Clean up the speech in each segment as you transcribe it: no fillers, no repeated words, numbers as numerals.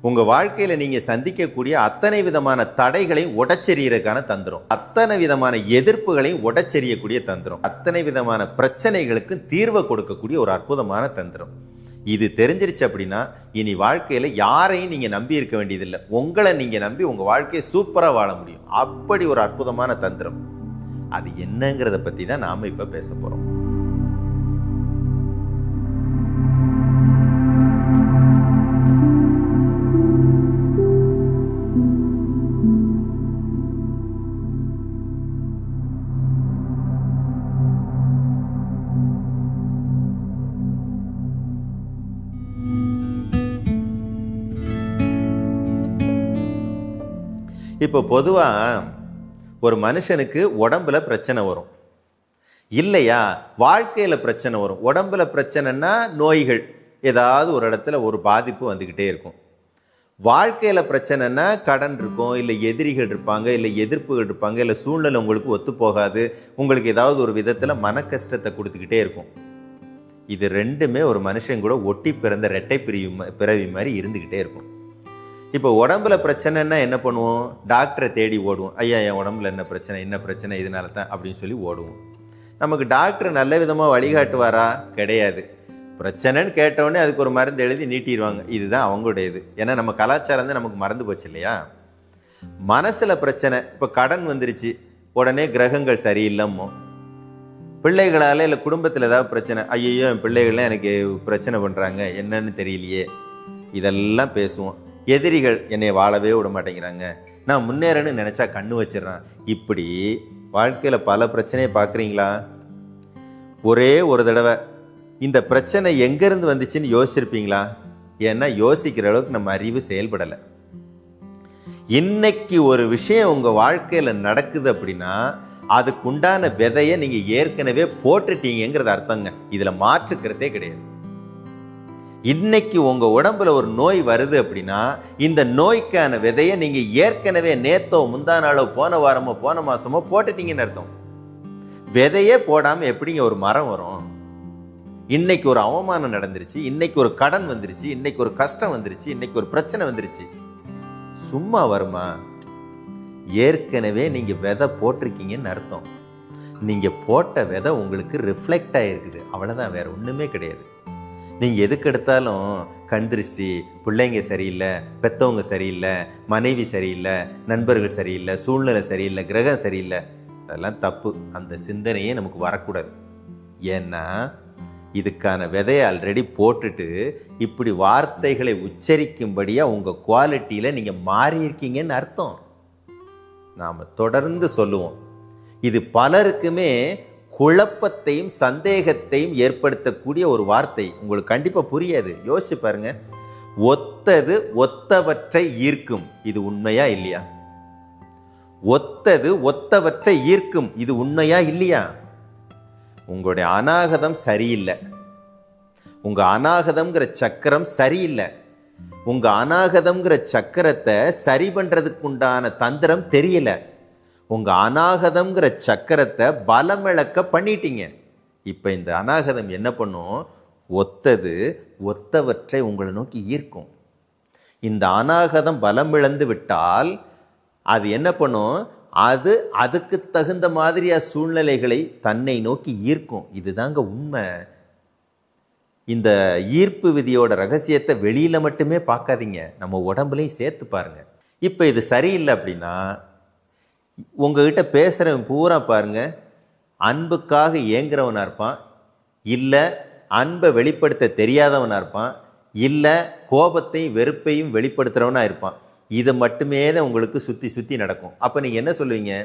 உங்கள் வாழ்க்கையில் நீங்கள் சந்திக்கக்கூடிய அத்தனை விதமான தடைகளையும் உடைச்செறியறதுக்கான தந்திரம், அத்தனை விதமான எதிர்ப்புகளையும் உடைச்செறியக்கூடிய தந்திரம், அத்தனை விதமான பிரச்சனைகளுக்கு தீர்வை கொடுக்கக்கூடிய ஒரு அற்புதமான தந்திரம். இது தெரிஞ்சிருச்சு அப்படின்னா இனி வாழ்க்கையில் யாரையும் நீங்கள் நம்பி இருக்க வேண்டியதில்லை. உங்களை நீங்கள் நம்பி உங்கள் வாழ்க்கையை சூப்பராக வாழ முடியும். அப்படி ஒரு அற்புதமான தந்திரம். அது என்னங்கிறத பற்றி தான் நாம் இப்போ பேச போகிறோம். இப்போ பொதுவாக ஒரு மனுஷனுக்கு உடம்புல பிரச்சனை வரும் இல்லையா, வாழ்க்கையில் பிரச்சனை வரும். உடம்புல பிரச்சனைன்னா நோய்கள், ஏதாவது ஒரு இடத்துல ஒரு பாதிப்பு வந்துக்கிட்டே இருக்கும். வாழ்க்கையில் பிரச்சனைன்னா கடன் இருக்கும், இல்லை எதிரிகள் இருப்பாங்க, இல்லை எதிர்ப்புகள் இருப்பாங்க, இல்லை சூழ்நிலை உங்களுக்கு ஒத்து போகாது, உங்களுக்கு ஏதாவது ஒரு விதத்தில் மன கஷ்டத்தை கொடுத்துக்கிட்டே இருக்கும். இது ரெண்டுமே ஒரு மனுஷன் கூட ஒட்டி பிறந்த ரெட்டை பிறவி மாதிரி இருந்துக்கிட்டே இருக்கும். இப்போ உடம்புல பிரச்சனைன்னா என்ன பண்ணுவோம்? டாக்டரை தேடி ஓடுவோம். ஐயா என் உடம்புல என்ன பிரச்சனை இதனால தான் அப்படின்னு சொல்லி ஓடுவோம். நமக்கு டாக்டர் நல்ல விதமாக வழிகாட்டுவாரா? கிடையாது. பிரச்சனைன்னு கேட்டவுடனே அதுக்கு ஒரு மருந்து எழுதி நீட்டிடுவாங்க. இதுதான் அவங்களுடைய இது. ஏன்னா நம்ம கலாச்சாரம் தான் நமக்கு மறந்து போச்சு இல்லையா? மனசில் பிரச்சனை, இப்போ கடன் வந்துருச்சு, உடனே கிரகங்கள் சரியில்லைம்மோ. பிள்ளைகளால் இல்லை குடும்பத்தில் ஏதாவது பிரச்சனை, ஐயோ என் பிள்ளைகள்லாம் எனக்கு பிரச்சனை பண்ணுறாங்க, என்னன்னு தெரியலையே, இதெல்லாம் பேசுவோம். எதிரிகள் என்னை வாழவே விட மாட்டேங்கிறாங்க, நான் முன்னேறன்னு நினச்சா கண்ணு வச்சிடறான். இப்படி வாழ்க்கையில் பல பிரச்சனையை பார்க்குறீங்களா? ஒரே ஒரு தடவை இந்த பிரச்சனை எங்கேருந்து வந்துச்சுன்னு யோசிச்சிருப்பீங்களா? ஏன்னா யோசிக்கிற அளவுக்கு நம்ம அறிவு செயல்படலை. இன்னைக்கு ஒரு விஷயம் உங்கள் வாழ்க்கையில் நடக்குது அப்படின்னா அதுக்குண்டான விதையை நீங்கள் ஏற்கனவே போட்டுட்டீங்கிறது அர்த்தங்க. இதில் மாற்றுக்கிறதே கிடையாது. இன்னைக்கு உங்க உடம்புல ஒரு நோய் வருது அப்படின்னா இந்த நோய்க்கான விதையை நீங்க ஏற்கனவே நேத்தோ முந்தா நாளோ போன வாரமோ போன மாசமோ போட்டுட்டீங்கன்னு அர்த்தம். விதையே போடாம எப்படிங்க ஒரு மரம் வரும்? இன்னைக்கு ஒரு அவமானம் நடந்துருச்சு, இன்னைக்கு ஒரு கடன் வந்துருச்சு, இன்னைக்கு ஒரு கஷ்டம் வந்துருச்சு, இன்னைக்கு ஒரு பிரச்சனை வந்துருச்சு, சும்மா வருமா? ஏற்கனவே நீங்க விதை போட்டிருக்கீங்கன்னு அர்த்தம். நீங்க போட்ட விதை உங்களுக்கு ரிஃப்ளெக்ட் ஆயிருக்குது, அவ்வளவுதான், வேற ஒண்ணுமே கிடையாது. நீங்கள் எதுக்கு எடுத்தாலும் கண் திருஷ்டி, பிள்ளைங்க சரியில்லை, பெற்றவங்க சரியில்லை, மனைவி சரியில்லை, நண்பர்கள் சரியில்லை, சூழ்நிலை சரியில்லை, கிரகம் சரியில்லை, அதெல்லாம் தப்பு. அந்த சிந்தனையே நமக்கு வரக்கூடாது. ஏன்னா இதுக்கான விதையை ஆல்ரெடி போட்டுட்டு இப்படி வார்த்தைகளை உச்சரிக்கும்படியாக உங்கள் குவாலிட்டியில் நீங்கள் மாறி இருக்கீங்கன்னு அர்த்தம். நாம் தொடர்ந்து சொல்லுவோம். இது பலருக்குமே குழப்பத்தையும் சந்தேகத்தையும் ஏற்படுத்தக்கூடிய ஒரு வார்த்தை. உங்களுக்கு கண்டிப்பாக புரியாது. யோசிச்சு பாருங்க. ஒத்தது ஒத்தவற்றை ஈர்க்கும், இது உண்மையா இல்லையா? ஒத்தது ஒத்தவற்றை ஈர்க்கும், இது உண்மையா இல்லையா? உங்களுடைய அநாகதம் சரியில்லை, உங்க அநாகதம்ங்கிற சக்கரம் சரியில்லை. உங்க அநாகதம்ங்கிற சக்கரத்தை சரி பண்றதுக்கு உண்டான தந்திரம் தெரியல. உங்க அநாகதம்ங்கிற சக்கரத்தை பலமிழக்க பண்ணிட்டீங்க. இப்ப இந்த அநாகதம் என்ன பண்ணும்? ஒத்தது ஒத்தவற்றை உங்களை நோக்கி ஈர்க்கும். இந்த அநாகதம் பலமிழந்து விட்டால் அது என்ன பண்ணும்? அது அதுக்கு தகுந்த மாதிரியா சூழ்நிலைகளை தன்னை நோக்கி ஈர்க்கும். இதுதாங்க உண்மை. இந்த ஈர்ப்பு விதியோட ரகசியத்தை வெளியில மட்டுமே பார்க்காதீங்க, நம்ம உடம்புலையும் சேர்த்து பாருங்க. இப்ப இது சரியில்லை அப்படின்னா உங்ககிட்ட பேசுகிறவன் பூரா பாருங்க, அன்புக்காக ஏங்குறவனாக இருப்பான், இல்லை அன்பை வெளிப்படுத்த தெரியாதவனாக இருப்பான், இல்லை கோபத்தையும் வெறுப்பையும் வெளிப்படுத்துகிறவனாக இருப்பான். இது மட்டுமே தான் உங்களுக்கு சுற்றி சுற்றி நடக்கும். அப்போ நீங்கள் என்ன சொல்லுவீங்க?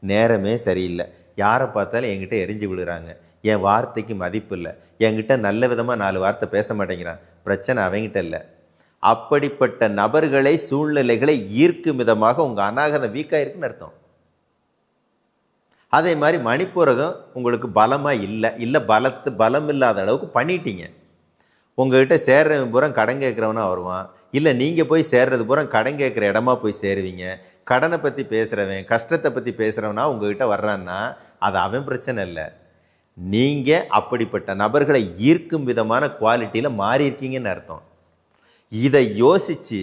நேரமே சரியில்லை, யாரை பார்த்தாலும் என்கிட்ட எரிஞ்சு விழுறாங்க, என் வார்த்தைக்கு மதிப்பு இல்லை, என்கிட்ட நல்ல விதமாக 4 வார்த்தை பேச மாட்டேங்கிறான், பிரச்சனை அவங்ககிட்ட இல்லை. அப்படிப்பட்ட நபர்களை சூழ்நிலைகளை ஈர்க்கும் விதமாக உங்கள் அநாகதம் வீக்காக இருக்குன்னு அர்த்தம். அதே மாதிரி மணிப்பூரகம் உங்களுக்கு பலமாக இல்லை பலம் இல்லாத அளவுக்கு பண்ணிட்டீங்க. உங்கள்கிட்ட சேர்றவன் பூரா கடன் கேட்குறவனா வருவான், இல்லை நீங்கள் போய் சேர்றது பூரா கடன் கேட்குற இடமா போய் சேருவீங்க. கடனை பற்றி பேசுகிறவன், கஷ்டத்தை பற்றி பேசுகிறவனா உங்கள்கிட்ட வர்றான்னா அது அவன் பிரச்சனை இல்லை, நீங்கள் அப்படிப்பட்ட நபர்களை ஈர்க்கும் விதமான குவாலிட்டியில் மாறி இருக்கீங்கன்னு அர்த்தம். இதை யோசிச்சு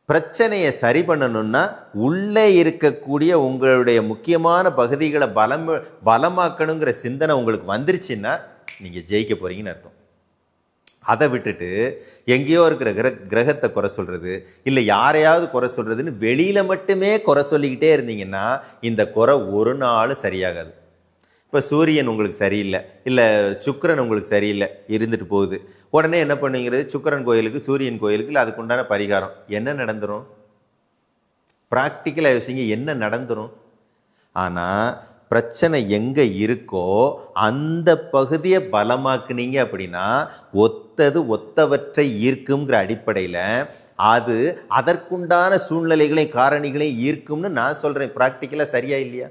பிரச்சனையை சரி பண்ணணும்னா உள்ளே இருக்கக்கூடிய உங்களுடைய முக்கியமான பகுதிகளை பலமாக்கணுங்கிற சிந்தனை உங்களுக்கு வந்துருச்சுன்னா நீங்கள் ஜெயிக்க போறீங்கன்னு அர்த்தம். அதை விட்டுட்டு எங்கேயோ இருக்கிற கிரகத்தை குறை சொல்றது, இல்லை யாரையாவது குறை சொல்றதுன்னு வெளியில மட்டுமே குறை சொல்லிக்கிட்டே இருந்தீங்கன்னா இந்த குறை ஒரு நாள் சரியாகாது. இப்போ சூரியன் உங்களுக்கு சரியில்லை, இல்லை சுக்கிரன் உங்களுக்கு சரியில்லை இருந்துட்டு போகுது, உடனே என்ன பண்ணுங்கிறது, சுக்கிரன் கோயிலுக்கு சூரியன் கோயிலுக்கு இல்லை அதுக்குண்டான பரிகாரம் என்ன நடந்துடும்? ப்ராக்டிக்கலாக யோசிங்க, என்ன நடந்துடும்? ஆனால் பிரச்சனை எங்கே இருக்கோ அந்த பகுதியை பலமாக்குனீங்க அப்படின்னா ஒத்தவற்றை ஈர்க்குங்கிற அடிப்படையில் அது அதற்குண்டான சூழ்நிலைகளையும் காரணிகளையும் ஈர்க்கும்னு நான் சொல்கிறேன். ப்ராக்டிக்கலாக சரியா இல்லையா?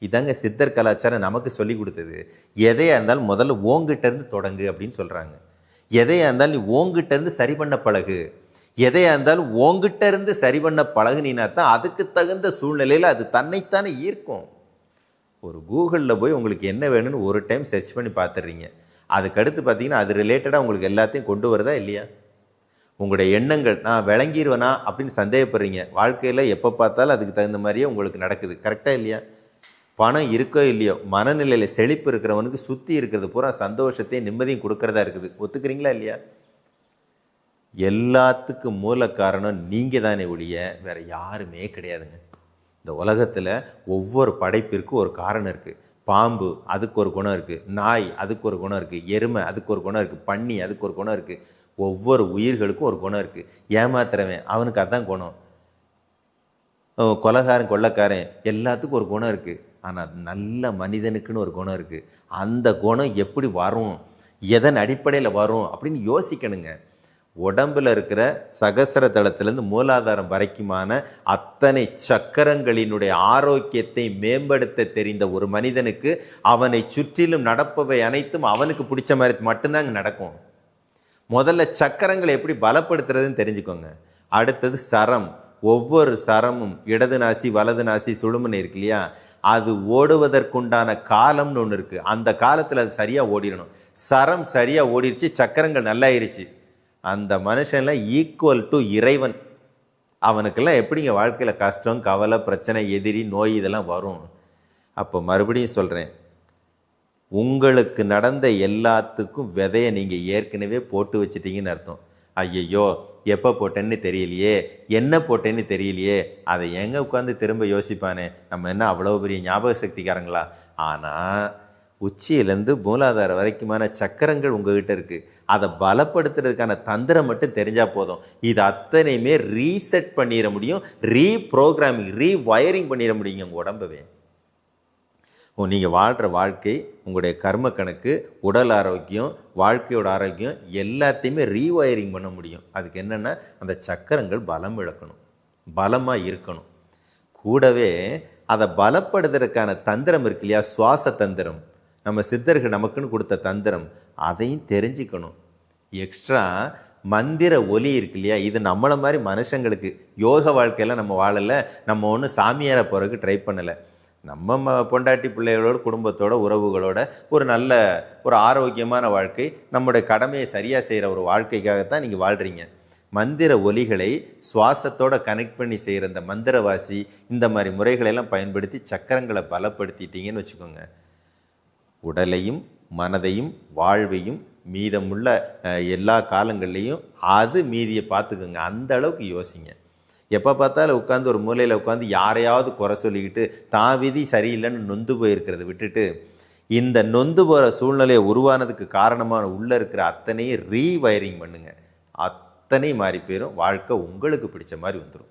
இதாங்க சித்தர் கலாச்சாரம் நமக்கு சொல்லி கொடுத்தது. எதையா இருந்தாலும் முதல்ல ஓங்கிட்ட இருந்து தொடங்கு அப்படின்னு சொல்கிறாங்க. எதையா இருந்தாலும் நீ ஓங்கிட்ட இருந்து சரி பண்ண பழகு, எதையா இருந்தாலும் ஓங்கிட்ட இருந்து சரி பண்ண பழகுனா தான் அதுக்கு தகுந்த சூழ்நிலையில் அது தன்னைத்தானே ஈர்க்கும். ஒரு கூகுளில் போய் உங்களுக்கு என்ன வேணும்னு ஒரு டைம் சர்ச் பண்ணி பார்த்துடுறீங்க, அதுக்கடுத்து பார்த்தீங்கன்னா அது ரிலேட்டடாக உங்களுக்கு எல்லாத்தையும் கொண்டு வருதா இல்லையா? உங்களுடைய எண்ணங்கள் நான் விளங்கிடுவேனா அப்படின்னு சந்தேகப்படுறீங்க, வாழ்க்கையில் எப்போ பார்த்தாலும் அதுக்கு தகுந்த மாதிரியே உங்களுக்கு நடக்குது. கரெக்டாக இல்லையா? பணம் இருக்கோ இல்லையோ மனநிலையில் செழிப்பு இருக்கிறவனுக்கு சுற்றி இருக்கிறது பூரா சந்தோஷத்தையும் நிம்மதியும் கொடுக்கறதா இருக்குது. ஒத்துக்கிறீங்களா இல்லையா? எல்லாத்துக்கும் மூல காரணம் நீங்கள் தானே ஒழிய வேற யாருமே கிடையாதுங்க. இந்த உலகத்தில் ஒவ்வொரு படைப்பிற்கும் ஒரு காரணம் இருக்குது. பாம்பு அதுக்கு ஒரு குணம் இருக்குது, நாய் அதுக்கு ஒரு குணம் இருக்குது, எருமை அதுக்கு ஒரு குணம் இருக்குது, பன்னி அதுக்கு ஒரு குணம் இருக்குது. ஒவ்வொரு உயிர்களுக்கும் ஒரு குணம் இருக்குது. ஏமாத்துறவன் அவனுக்கு அதான் குணம், கொலைகாரன் கொள்ளைக்காரன் எல்லாத்துக்கும் ஒரு குணம் இருக்குது. ஆனால் நல்ல மனிதனுக்குன்னு ஒரு குணம் இருக்குது. அந்த குணம் எப்படி வரும், எதன் அடிப்படையில் வரும் அப்படின்னு யோசிக்கணுங்க. உடம்பில் இருக்கிற சகசர தளத்திலேருந்து மூலாதாரம் வரைக்குமான அத்தனை சக்கரங்களினுடைய ஆரோக்கியத்தை மேம்படுத்த தெரிந்த ஒரு மனிதனுக்கு அவனை சுற்றிலும் நடப்பவை அனைத்தும் அவனுக்கு பிடிச்ச மாதிரி மட்டும்தாங்க நடக்கும். முதல்ல சக்கரங்களை எப்படி பலப்படுத்துறதுன்னு தெரிஞ்சுக்கோங்க. அடுத்தது சரம். ஒவ்வொரு சரமும் இடது நாசி வலது நாசி சுழுமுனை இருக்கு இல்லையா, அது ஓடுவதற்குண்டான காலம்னு ஒன்று இருக்குது. அந்த காலத்தில் அது சரியாக ஓடிடணும். சரம் சரியாக ஓடிடுச்சு, சக்கரங்கள் நல்லாயிருச்சு, அந்த மனுஷன்லாம் ஈக்குவல் டு இறைவன். அவனுக்கெல்லாம் எப்படிங்க வாழ்க்கையில் கஷ்டம் கவலை பிரச்சனை எதிரி நோய் இதெல்லாம் வரும்? அப்போ மறுபடியும் சொல்கிறேன், உங்களுக்கு நடந்த எல்லாத்துக்கும் விதையை நீங்கள் ஏற்கனவே போட்டு வச்சிட்டீங்கன்னு அர்த்தம். ஐயையோ எப்போ போட்டேன்னு தெரியலையே, என்ன போட்டேன்னு தெரியலையே, அதை எங்கே உட்காந்து திரும்ப யோசிப்பானே, நம்ம என்ன அவ்வளோ பெரிய ஞாபக சக்திக்காரங்களா? ஆனால் உச்சியிலேருந்து மூலாதாரம் வரைக்குமான சக்கரங்கள் உங்ககிட்ட இருக்குது. அதை பலப்படுத்துறதுக்கான தந்திரம் மட்டும் தெரிஞ்சால் போதும். இது அத்தனையுமே ரீசெட் பண்ணிட முடியும், ரீப்ரோக்ராமிங் ரீவயரிங் பண்ணிட முடியுங்க உங்கள் உடம்பவே. நீங்கள் வாழ்கிற வாழ்க்கை, உங்களுடைய கர்ம கணக்கு, உடல் ஆரோக்கியம், வாழ்க்கையோட ஆரோக்கியம் எல்லாத்தையுமே ரீவயரிங் பண்ண முடியும். அதுக்கு என்னென்னா அந்த சக்கரங்கள் பலம் இழக்கணும், பலமாக இருக்கணும். கூடவே அதை பலப்படுத்துறதுக்கான தந்திரம் இருக்கு இல்லையா, சுவாச தந்திரம், நம்ம சித்தர்கள் நமக்குன்னு கொடுத்த தந்திரம், அதையும் தெரிஞ்சுக்கணும். எக்ஸ்ட்ரா மந்திர ஒலி இருக்கு இல்லையா, இது நம்மளை மாதிரி மனுஷங்களுக்கு யோக வாழ்க்கையெல்லாம் நம்ம வாழலை, நம்ம ஒன்றும் சாமியாரை போகிறதுக்கு ட்ரை பண்ணலை. நம்ம பொண்டாட்டி பிள்ளைகளோட குடும்பத்தோட உறவுகளோட ஒரு நல்ல ஒரு ஆரோக்கியமான வாழ்க்கை, நம்முடைய கடமையை சரியாக செய்கிற ஒரு வாழ்க்கைக்காகத்தான் நீங்கள் வாழ்கிறீங்க. மந்திர ஒலிகளை சுவாசத்தோட கனெக்ட் பண்ணி செய்கிற இந்த மந்திரவாசி இந்த மாதிரி முறைகளெல்லாம் பயன்படுத்தி சக்கரங்களை பலப்படுத்திட்டீங்கன்னு வச்சுக்கோங்க, உடலையும் மனதையும் வாழ்வையும் மீதமுள்ள எல்லா காலங்கள்லேயும் அது மீதியை பார்த்துக்கோங்க. அந்த அளவுக்கு யோசிங்க. எப்போ பார்த்தாலும் உட்காந்து ஒரு மூலையில் உட்காந்து யாரையாவது குறை சொல்லிக்கிட்டு தான் விதி சரியில்லைன்னு நொந்து போயிருக்கிறத விட்டுட்டு, இந்த நொந்து போகிற சூழ்நிலையை உருவானதுக்கு காரணமான உள்ளே இருக்கிற அத்தனையும் ரீவயரிங் பண்ணுங்க. அத்தனை மாறி போயிடும், வாழ்க்கை உங்களுக்கு பிடிச்ச மாதிரி வந்துடும்.